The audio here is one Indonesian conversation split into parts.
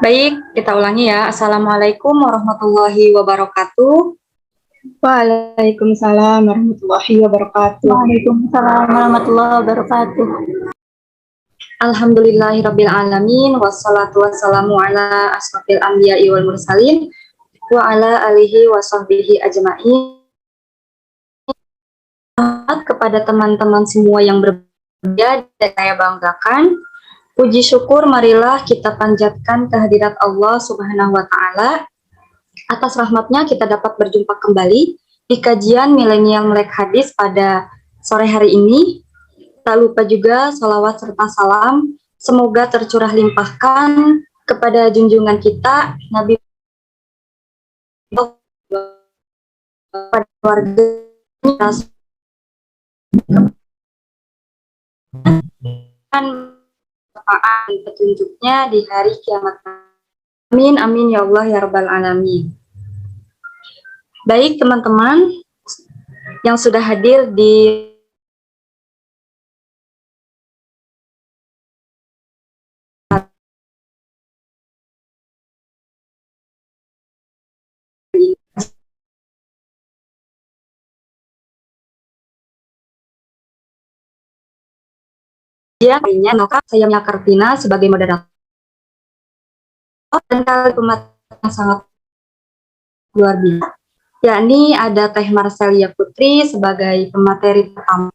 Baik, kita ulangi ya. Assalamualaikum warahmatullahi wabarakatuh. Waalaikumsalam warahmatullahi wabarakatuh. Waalaikumsalam warahmatullahi wabarakatuh. Alhamdulillahirabbil alamin wassalatu wassalamu ala asrofil anbiya'i wal mursalin wa ala alihi wa sahbihi ajma'in. Kepada teman-teman semua yang berbeda dan saya banggakan, puji syukur marilah kita panjatkan kehadirat Allah Subhanahu wa taala. Atas rahmatnya kita dapat berjumpa kembali di kajian Milenial Melek Hadis pada sore hari ini. Tak lupa juga salawat serta salam semoga tercurah limpahkan kepada junjungan kita Nabi pada keluarga dan petunjuknya di hari kiamat. Amin amin ya Allah ya rabbal alamin. Baik teman-teman yang sudah hadir di kajian maka saya Mia Kartina sebagai moderator dan kali yang sangat luar biasa, yakni ada Teh Marcelia Putri sebagai pemateri pertama,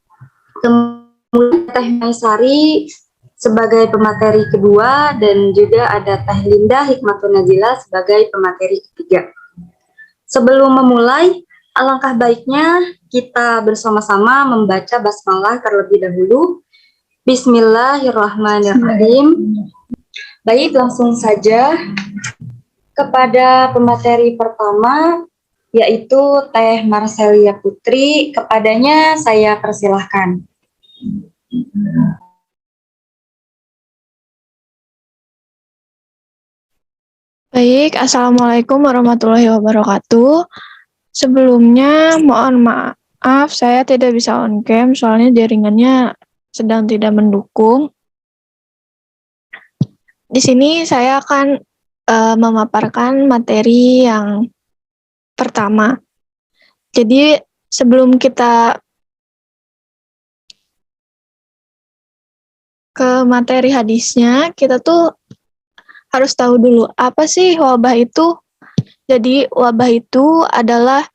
kemudian Teh Maisari sebagai pemateri kedua, dan juga ada Teh Linda Hikmatun Nazila sebagai pemateri ketiga. Sebelum memulai, alangkah baiknya kita bersama-sama membaca basmalah terlebih dahulu. Bismillahirrahmanirrahim. Baik, langsung saja kepada pemateri pertama, yaitu Teh Marcelia Putri. Kepadanya saya persilahkan. Baik, Assalamualaikum warahmatullahi wabarakatuh. Sebelumnya mohon maaf saya tidak bisa on cam soalnya jaringannya sedang tidak mendukung. Di sini saya akan memaparkan materi yang pertama. Jadi sebelum kita ke materi hadisnya, kita tuh harus tahu dulu apa sih wabah itu. Jadi wabah itu adalah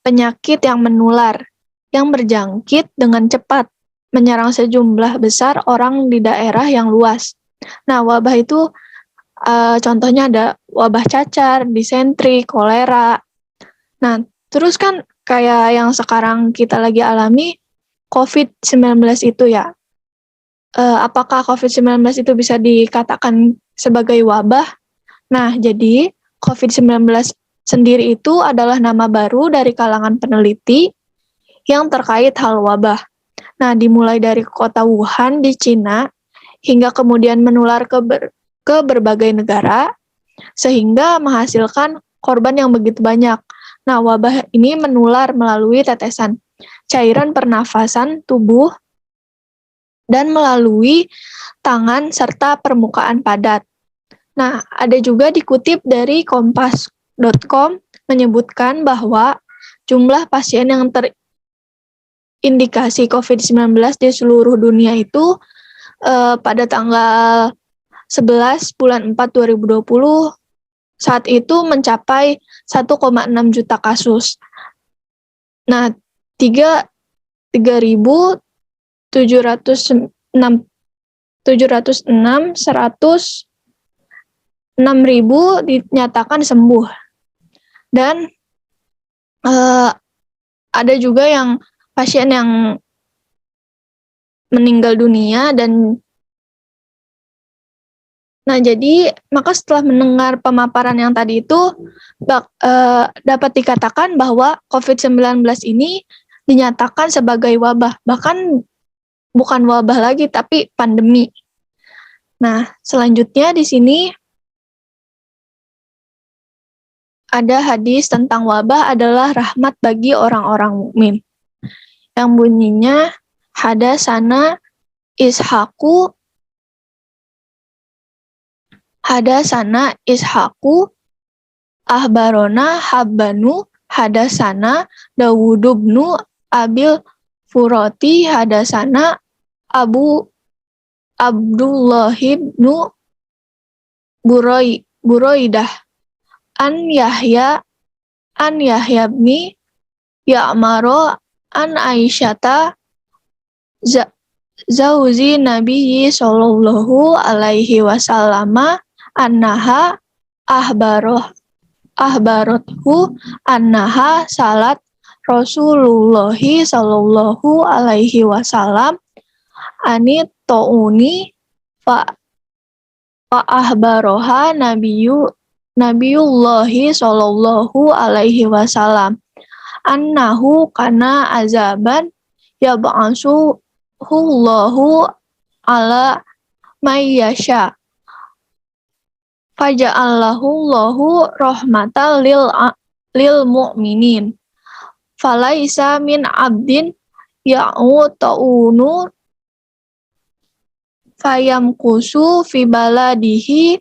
penyakit yang menular, yang berjangkit dengan cepat, menyerang sejumlah besar orang di daerah yang luas. Nah, wabah itu contohnya ada wabah cacar, disentri, kolera. Nah, terus kan kayak yang sekarang kita lagi alami, COVID-19 itu ya. Apakah COVID-19 itu bisa dikatakan sebagai wabah? Nah, jadi COVID-19 sendiri itu adalah nama baru dari kalangan peneliti yang terkait hal wabah. Nah, dimulai dari kota Wuhan di Cina, hingga kemudian menular ke berbagai negara, sehingga menghasilkan korban yang begitu banyak. Nah, wabah ini menular melalui tetesan cairan pernafasan tubuh dan melalui tangan serta permukaan padat. Nah, ada juga dikutip dari kompas.com menyebutkan bahwa jumlah pasien yang terindikasi COVID-19 di seluruh dunia itu pada tanggal 11 bulan 4 2020 saat itu mencapai 1,6 juta kasus. Nah, 6.000 dinyatakan sembuh. Dan ada juga yang pasien yang meninggal dunia. Dan nah, jadi maka setelah mendengar pemaparan yang tadi itu dapat dikatakan bahwa COVID-19 ini dinyatakan sebagai wabah, bahkan bukan wabah lagi tapi pandemi. Nah, selanjutnya di sini ada hadis tentang wabah adalah rahmat bagi orang-orang mukmin. Yang bunyinya hadasana Ishaqu hadasana Ishaqu ahbarona Habbanu hadasana Dawudubnu Abil Furoti hadasana Abu Abdullahibnu Buroidah an Yahya bin Ya'maro an Aisyata zauzi Nabi sallallahu alaihi wasallam annaha ahbarothu annaha salat Rasulullah sallallahu alaihi wasallam ani to'uni fa ahbaroha Nabiyullahi sallallahu alaihi wasallam annahu kana azaban yab'asuhullahu ala mayyasha faja'allahu rahmatan lil mu'minin falaisa min abdin ya'uta'unu fayamkusu fi baladihi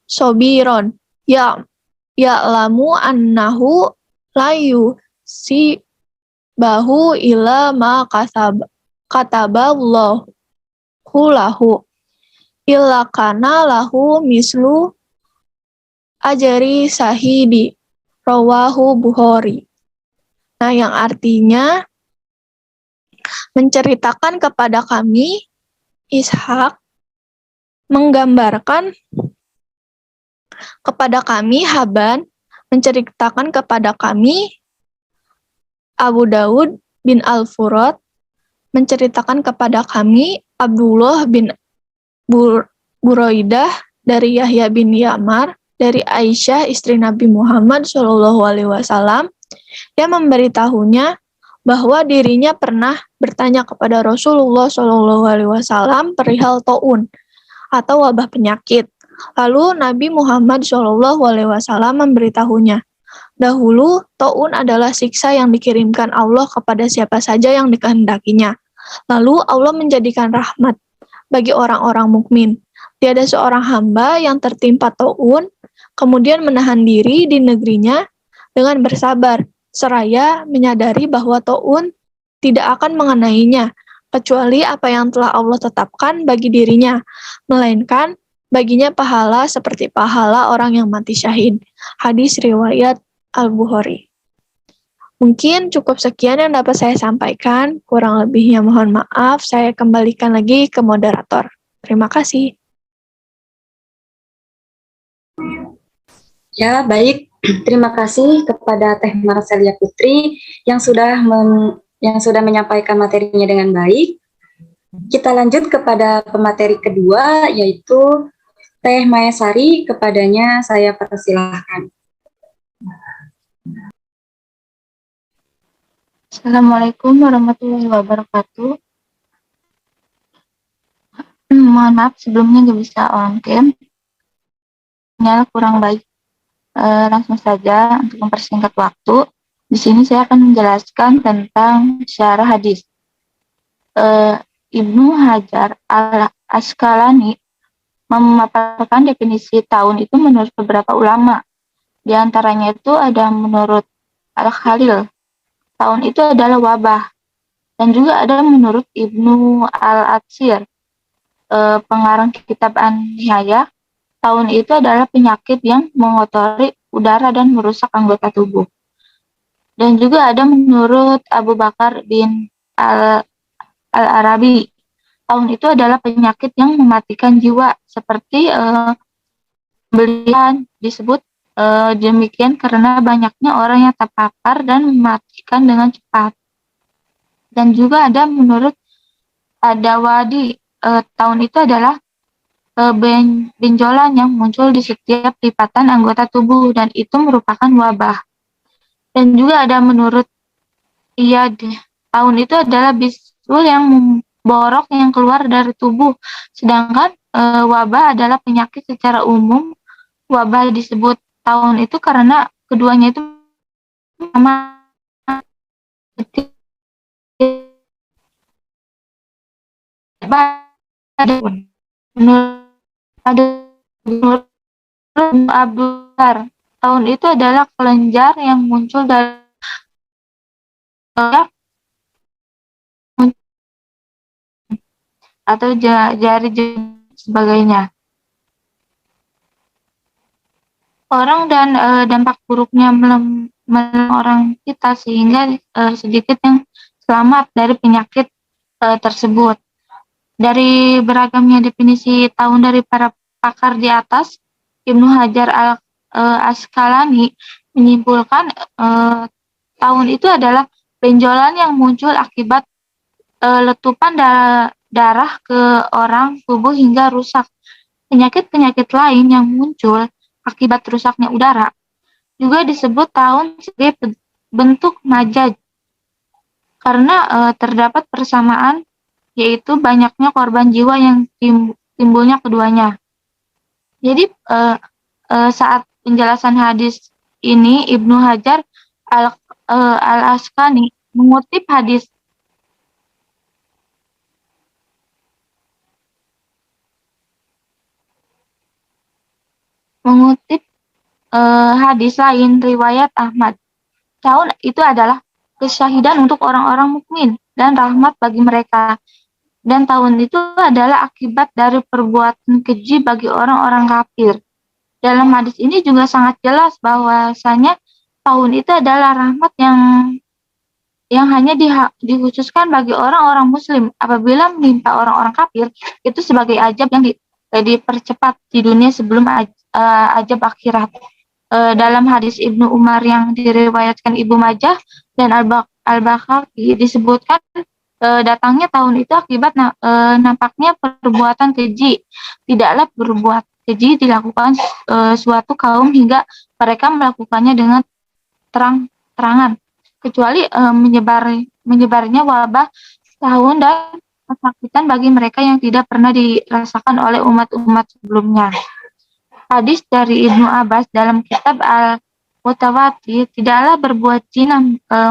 sobiron ya'lamu annahu layu si bahu ila ma kataballahu lahu illa kana lahu mislu ajari sahidi rawahu Bukhari. Nah, yang artinya menceritakan kepada kami Ishak menggambarkan kepada kami Haban menceritakan kepada kami Abu Dawud bin Al-Furat menceritakan kepada kami Abdullah bin Buraidah dari Yahya bin Ya'mar dari Aisyah istri Nabi Muhammad SAW yang memberitahunya bahwa dirinya pernah bertanya kepada Rasulullah SAW perihal taun atau wabah penyakit. Lalu Nabi Muhammad SAW memberitahunya, dahulu taun adalah siksa yang dikirimkan Allah kepada siapa saja yang dikehendakinya. Lalu Allah menjadikan rahmat bagi orang-orang mukmin. Tiada seorang hamba yang tertimpa taun kemudian menahan diri di negerinya dengan bersabar, seraya menyadari bahwa taun tidak akan mengenainya, kecuali apa yang telah Allah tetapkan bagi dirinya, melainkan baginya pahala seperti pahala orang yang mati syahid. Hadis riwayat Al-Bukhari. Mungkin cukup sekian yang dapat saya sampaikan, kurang lebihnya mohon maaf, saya kembalikan lagi ke moderator. Terima kasih. Ya, baik. Terima kasih kepada Teh Marcelia Putri yang sudah menyampaikan materinya dengan baik. Kita lanjut kepada pemateri kedua, yaitu Teh Mayasari. Kepadanya saya persilahkan. Assalamualaikum warahmatullahi wabarakatuh. Mohon maaf sebelumnya nggak bisa on cam. Sinyal kurang baik. Langsung saja untuk mempersingkat waktu. Di sini saya akan menjelaskan tentang syarah hadis. Ibnu Hajar al-Asqalani memaparkan definisi tahun itu menurut beberapa ulama. Di antaranya itu ada menurut Al-Khalil, tahun itu adalah wabah. Dan juga ada menurut Ibnu al-Atsir, pengarang kitab An-Nihayah, tahun itu adalah penyakit yang mengotori udara dan merusak anggota tubuh. Dan juga ada menurut Abu Bakar bin Al-Arabi, tahun itu adalah penyakit yang mematikan jiwa, seperti beliau disebut demikian karena banyaknya orang yang terpapar dan mematikan dengan cepat. Dan juga ada menurut Ad-Dawadi, tahun itu adalah benjolan yang muncul di setiap lipatan anggota tubuh dan itu merupakan wabah. Dan juga ada menurut Iyad, tahun itu adalah bisul yang memborok yang keluar dari tubuh. Sedangkan wabah adalah penyakit secara umum. Wabah disebut tahun itu karena keduanya itu sama. Menurut Abdullah. Tahun itu adalah kelenjar yang muncul dari atau jari sebagainya. Orang dan dampak buruknya melem orang kita sehingga sedikit yang selamat dari penyakit tersebut. Dari beragamnya definisi tahun dari para pakar di atas, Ibnu Hajar Asqalani menyimpulkan tahun itu adalah benjolan yang muncul akibat letupan darah ke orang tubuh hingga rusak. Penyakit-penyakit lain yang muncul akibat rusaknya udara juga disebut tahun sebagai bentuk majaz karena terdapat persamaan, yaitu banyaknya korban jiwa yang timbulnya keduanya. Jadi saat penjelasan hadis ini Ibnu Hajar Al-Asqalani mengutip hadis lain riwayat Ahmad. Tahun itu adalah kesyahidan untuk orang-orang mukmin dan rahmat bagi mereka. Dan tahun itu adalah akibat dari perbuatan keji bagi orang-orang kafir. Dalam hadis ini juga sangat jelas bahwasanya tahun itu adalah rahmat yang hanya dikhususkan bagi orang-orang muslim. Apabila menimpa orang-orang kafir, itu sebagai ajab yang dipercepat di dunia sebelum ajab akhirat. Dalam hadis Ibnu Umar yang diriwayatkan Ibnu Majah dan Al-Bakhari disebutkan datangnya tahun itu akibat nampaknya perbuatan keji. Tidaklah berbuat keji dilakukan suatu kaum hingga mereka melakukannya dengan terang-terangan, kecuali menyebarnya wabah tahun dan kesakitan bagi mereka yang tidak pernah dirasakan oleh umat-umat sebelumnya. Hadis dari Ibnu Abbas dalam kitab Al-Mutawatir, tidaklah berbuat zina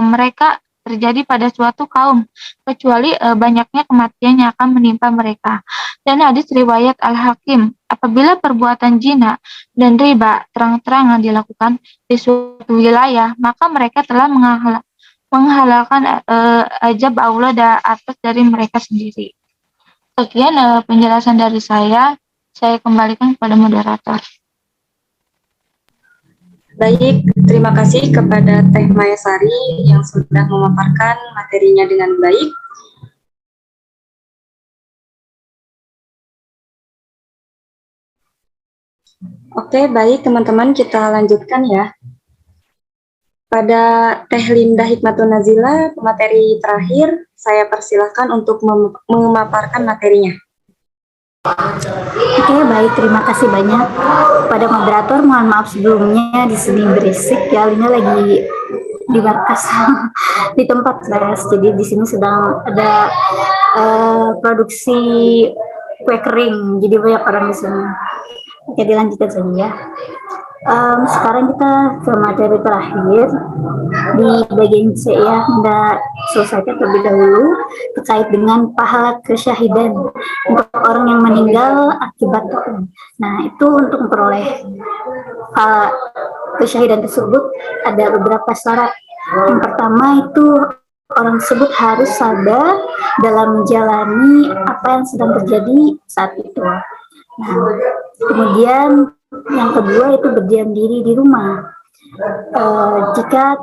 mereka terjadi pada suatu kaum, kecuali banyaknya kematian yang akan menimpa mereka. Dan hadis riwayat Al-Hakim, apabila perbuatan zina dan riba terang-terangan dilakukan di suatu wilayah, maka mereka telah menghalalkan ajab Allah atas dari mereka sendiri. Sekian penjelasan dari saya kembalikan kepada moderator. Baik, terima kasih kepada Teh Mayasari yang sudah memaparkan materinya dengan baik. Oke, baik teman-teman, kita lanjutkan ya. Pada Teh Linda Hikmatun Nazila, materi terakhir, saya persilahkan untuk memaparkan materinya. Oke, baik, terima kasih banyak pada moderator. Mohon maaf sebelumnya di sini berisik ya, ini lagi di markas di tempat les. Jadi di sini sedang ada produksi kue kering, jadi banyak orang di sini. Oke, dilanjutkan saja ya. Sekarang kita ke materi terakhir di bagian C ya, Anda selesaikan terlebih dahulu terkait dengan pahala kesyahidan untuk orang yang meninggal akibat taun. Nah, itu untuk memperoleh kesyahidan tersebut ada beberapa syarat. Yang pertama itu orang tersebut harus sadar dalam menjalani apa yang sedang terjadi saat itu. Nah, kemudian yang kedua itu berdiam diri di rumah. Jika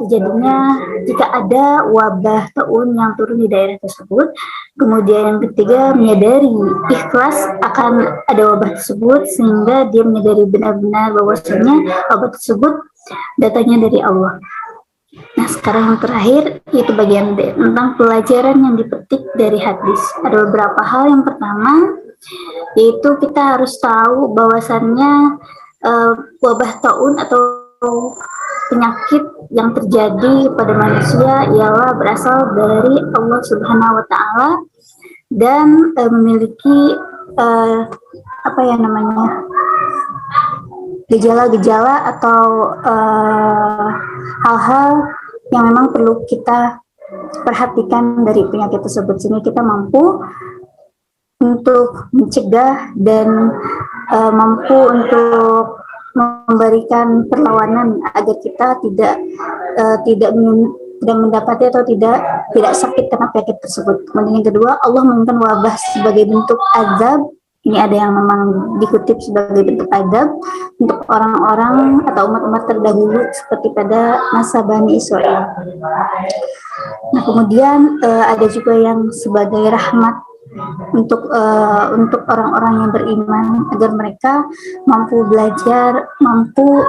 ada wabah taun yang turun di daerah tersebut. Kemudian yang ketiga, menyadari ikhlas akan ada wabah tersebut sehingga dia menyadari benar-benar bahwasanya wabah tersebut datangnya dari Allah. Nah, sekarang yang terakhir yaitu bagian D tentang pelajaran yang dipetik dari hadis. Ada beberapa hal. Yang pertama yaitu kita harus tahu bahwasannya wabah taun atau penyakit yang terjadi pada manusia ialah berasal dari Allah Subhanahu wa Ta'ala dan memiliki gejala-gejala atau hal-hal yang memang perlu kita perhatikan dari penyakit tersebut sehingga kita mampu untuk mencegah dan mampu untuk memberikan perlawanan agar kita tidak mendapati atau tidak sakit karena penyakit tersebut. Kemudian yang kedua, Allah menginginkan wabah sebagai bentuk azab. Ini ada yang memang dikutip sebagai bentuk azab untuk orang-orang atau umat-umat terdahulu seperti pada masa Bani Israel. Nah, kemudian ada juga yang sebagai rahmat untuk orang-orang yang beriman agar mereka mampu belajar, mampu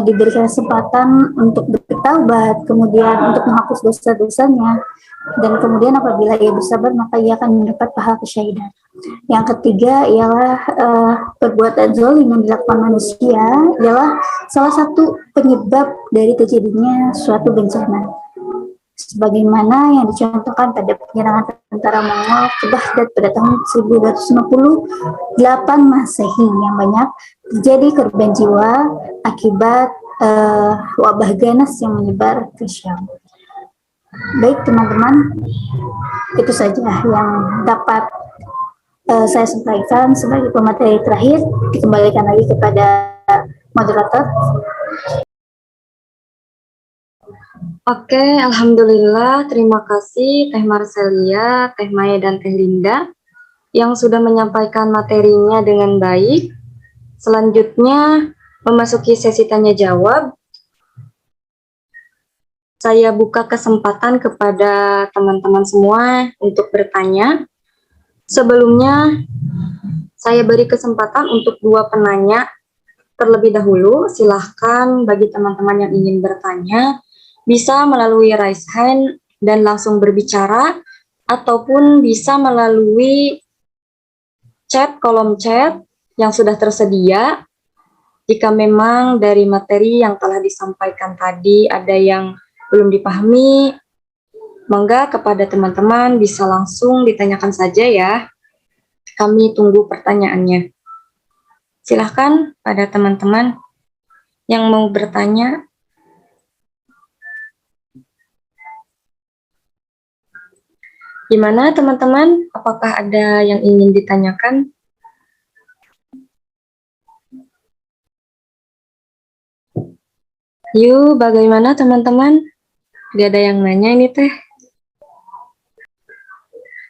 diberikan kesempatan untuk bertaubat, kemudian untuk menghapus dosa-dosanya, dan kemudian apabila ia bersabar maka ia akan mendapat pahala kesyahidan. Yang ketiga ialah perbuatan zalim yang dilakukan manusia ialah salah satu penyebab dari terjadinya suatu bencana. Sebagaimana yang dicontohkan pada penyerangan tentara Mongol ke Baghdad pada tahun 1258 Masehi yang banyak terjadi korban jiwa akibat wabah ganas yang menyebar ke Syam. Baik teman-teman, itu saja yang dapat saya sampaikan sebagai pemateri terakhir. Dikembalikan lagi kepada moderator. Oke, alhamdulillah. Terima kasih Teh Marcelia, Teh Maya, dan Teh Linda yang sudah menyampaikan materinya dengan baik. Selanjutnya, memasuki sesi tanya jawab. Saya buka kesempatan kepada teman-teman semua untuk bertanya. Sebelumnya, saya beri kesempatan untuk 2 penanya terlebih dahulu. Silahkan bagi teman-teman yang ingin bertanya, bisa melalui raise hand dan langsung berbicara, ataupun bisa melalui kolom chat yang sudah tersedia. Jika memang dari materi yang telah disampaikan tadi ada yang belum dipahami, monggo kepada teman-teman bisa langsung ditanyakan saja ya. Kami tunggu pertanyaannya. Silahkan pada teman-teman yang mau bertanya. Gimana teman-teman? Apakah ada yang ingin ditanyakan? Yuk, bagaimana teman-teman? Gak ada yang nanya ini teh.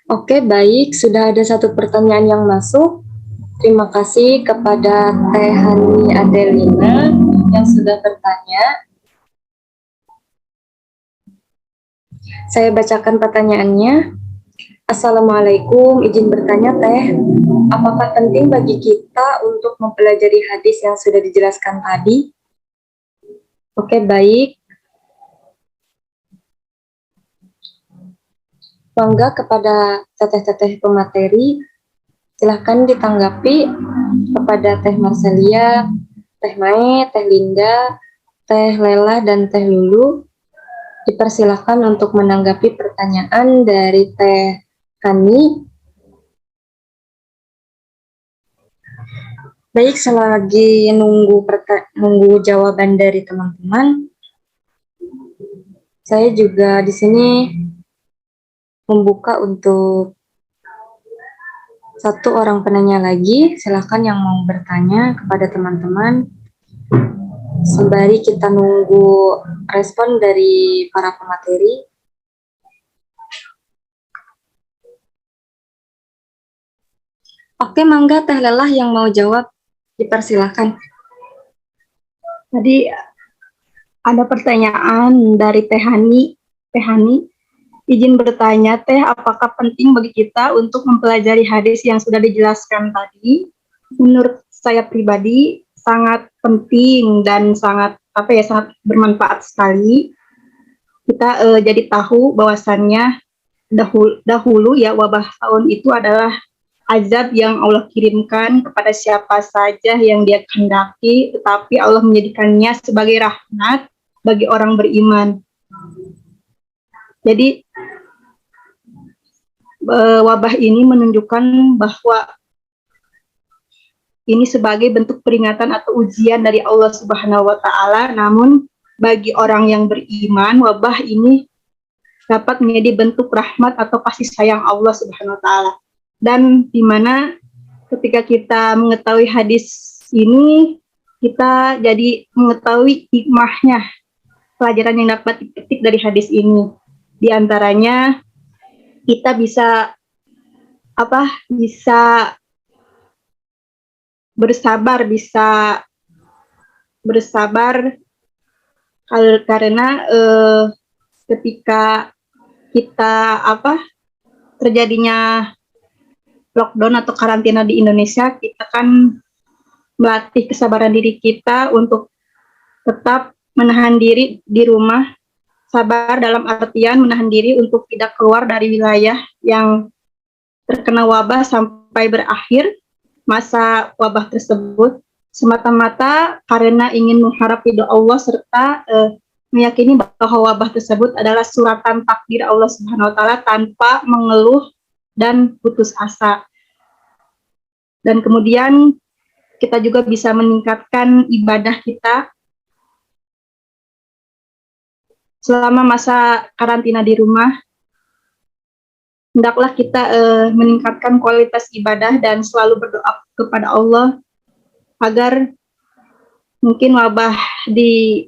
Oke, baik. Sudah ada 1 pertanyaan yang masuk. Terima kasih kepada Teh Hani Adelina yang sudah bertanya. Saya bacakan pertanyaannya. Assalamualaikum, izin bertanya Teh, apakah penting bagi kita untuk mempelajari hadis yang sudah dijelaskan tadi? Oke, baik. Mangga kepada teteh-teteh pemateri, silahkan ditanggapi kepada Teh Marcelia, Teh Mae, Teh Linda, Teh Lela, dan Teh Lulu. Dipersilahkan untuk menanggapi pertanyaan dari Teh Hani. Baik, selagi nunggu jawaban dari teman-teman, saya juga di sini membuka untuk 1 orang penanya lagi. Silakan yang mau bertanya kepada teman-teman. Sembari kita nunggu respon dari para pemateri. Oke, mangga Teh Lelah yang mau jawab, dipersilahkan. Tadi ada pertanyaan dari Teh Hani. Teh Hani, izin bertanya Teh, apakah penting bagi kita untuk mempelajari hadis yang sudah dijelaskan tadi? Menurut saya pribadi sangat penting dan sangat sangat bermanfaat sekali. Kita jadi tahu bahwasannya dahulu ya wabah tahun itu adalah azab yang Allah kirimkan kepada siapa saja yang Dia kehendaki, tetapi Allah menjadikannya sebagai rahmat bagi orang beriman. Jadi wabah ini menunjukkan bahwa ini sebagai bentuk peringatan atau ujian dari Allah Subhanahu wa Ta'ala. Namun bagi orang yang beriman, wabah ini dapat menjadi bentuk rahmat atau kasih sayang Allah Subhanahu wa Ta'ala. Dan di mana ketika kita mengetahui hadis ini, kita jadi mengetahui hikmahnya pelajaran yang dapat dipetik dari hadis ini. Di antaranya kita bisa bersabar karena ketika kita terjadinya lockdown atau karantina di Indonesia, kita kan melatih kesabaran diri kita untuk tetap menahan diri di rumah. Sabar dalam artian menahan diri untuk tidak keluar dari wilayah yang terkena wabah sampai berakhir masa wabah tersebut, semata-mata karena ingin mengharap ridho Allah serta meyakini bahwa wabah tersebut adalah suratan takdir Allah Subhanahu wa taala tanpa mengeluh dan putus asa. Dan kemudian kita juga bisa meningkatkan ibadah kita selama masa karantina di rumah. Hendaklah kita meningkatkan kualitas ibadah dan selalu berdoa kepada Allah agar mungkin wabah di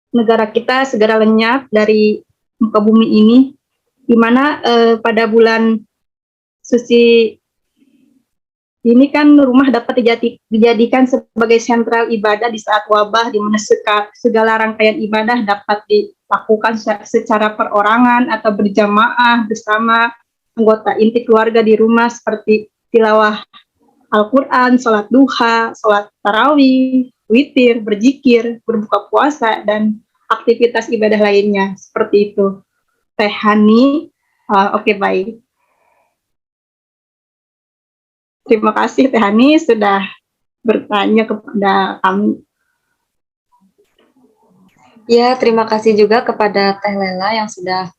negara kita segera lenyap dari muka bumi ini, di mana pada bulan suci ini kan rumah dapat dijadikan sebagai sentral ibadah di saat wabah, di mana segala rangkaian ibadah dapat dilakukan secara perorangan atau berjamaah bersama anggota inti keluarga di rumah seperti tilawah Al-Quran, sholat duha, sholat tarawih, witir, berzikir, berbuka puasa, dan aktivitas ibadah lainnya seperti itu. Teh Hani, oke, baik. Terima kasih Teh Hani sudah bertanya kepada kami. Ya, terima kasih juga kepada Teh Lela yang sudah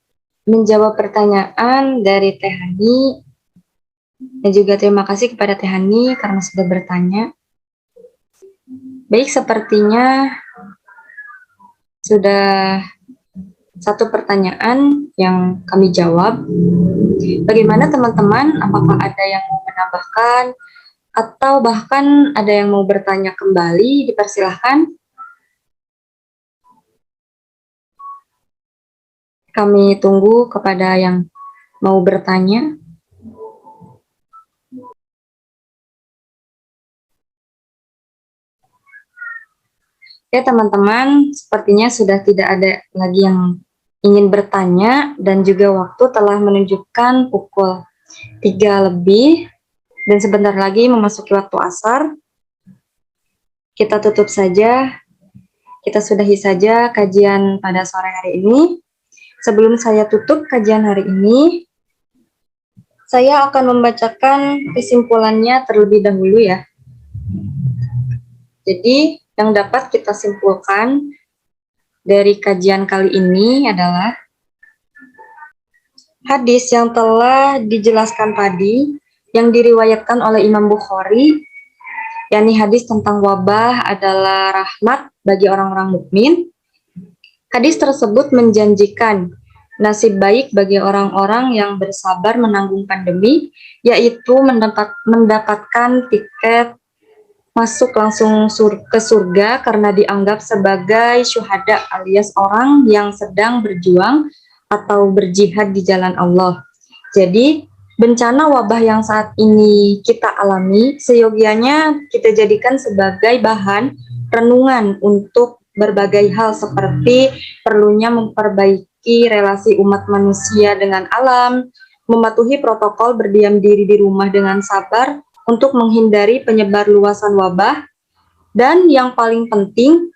menjawab pertanyaan dari Teh Hani. Dan juga terima kasih kepada Teh Hani karena sudah bertanya. Baik, sepertinya sudah satu pertanyaan yang kami jawab. Bagaimana teman-teman? Apakah ada yang mau menambahkan atau bahkan ada yang mau bertanya kembali? Dipersilahkan. Kami tunggu kepada yang mau bertanya. Ya teman-teman, sepertinya sudah tidak ada lagi yang ingin bertanya dan juga waktu telah menunjukkan pukul 3 lebih dan sebentar lagi memasuki waktu asar. Kita tutup saja, kita sudahi saja kajian pada sore hari ini. Sebelum saya tutup kajian hari ini, saya akan membacakan kesimpulannya terlebih dahulu ya. Jadi, yang dapat kita simpulkan dari kajian kali ini adalah hadis yang telah dijelaskan tadi, yang diriwayatkan oleh Imam Bukhari, yakni hadis tentang wabah adalah rahmat bagi orang-orang mukmin. Hadis tersebut menjanjikan nasib baik bagi orang-orang yang bersabar menanggung pandemi, yaitu mendapatkan tiket masuk langsung ke surga karena dianggap sebagai syuhada alias orang yang sedang berjuang atau berjihad di jalan Allah. Jadi, bencana wabah yang saat ini kita alami, seyogianya kita jadikan sebagai bahan renungan untuk berbagai hal seperti perlunya memperbaiki relasi umat manusia dengan alam, mematuhi protokol berdiam diri di rumah dengan sabar, untuk menghindari penyebar luasan wabah, dan yang paling penting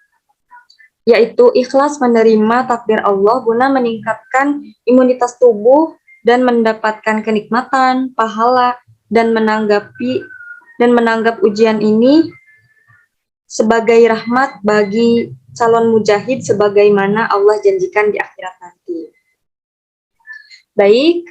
yaitu ikhlas menerima takdir Allah guna meningkatkan imunitas tubuh dan mendapatkan kenikmatan, pahala, dan menganggap ujian ini sebagai rahmat bagi calon mujahid sebagaimana Allah janjikan di akhirat nanti. Baik,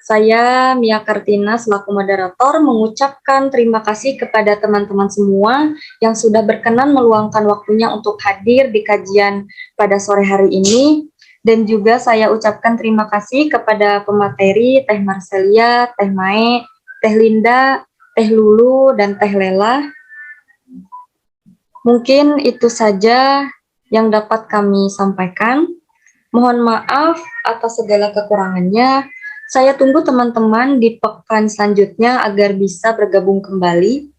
saya Mia Kartina selaku moderator mengucapkan terima kasih kepada teman-teman semua yang sudah berkenan meluangkan waktunya untuk hadir di kajian pada sore hari ini. Dan juga saya ucapkan terima kasih kepada pemateri Teh Marcelia, Teh Mae, Teh Linda, Teh Lulu, dan Teh Lela. Mungkin itu saja yang dapat kami sampaikan. Mohon maaf atas segala kekurangannya. Saya tunggu teman-teman di pekan selanjutnya agar bisa bergabung kembali.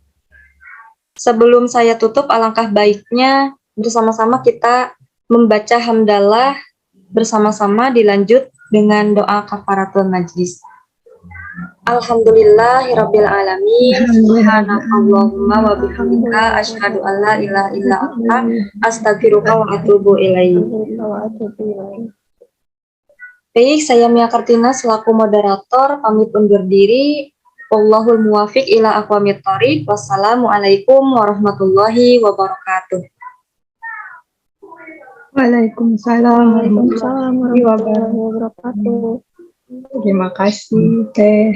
Sebelum saya tutup, alangkah baiknya bersama-sama kita membaca hamdalah bersama-sama, dilanjut dengan doa kafaratul majlis. Alhamdulillahirabbil alamin. Subhanakallahumma wa bihamdika asyhadu an la ilaha illa anta astaghfiruka wa atubu ilaik. Baik, saya Mia Kartina selaku moderator pamit undur diri. Wallahul muwafiq ila aqwamit thoriq. Wassalamualaikum warahmatullahi wabarakatuh. Waalaikumsalam Waalaikumsalam warahmatullahi warahmatullahi wabarakatuh. wabarakatuh. Terima kasih Teh.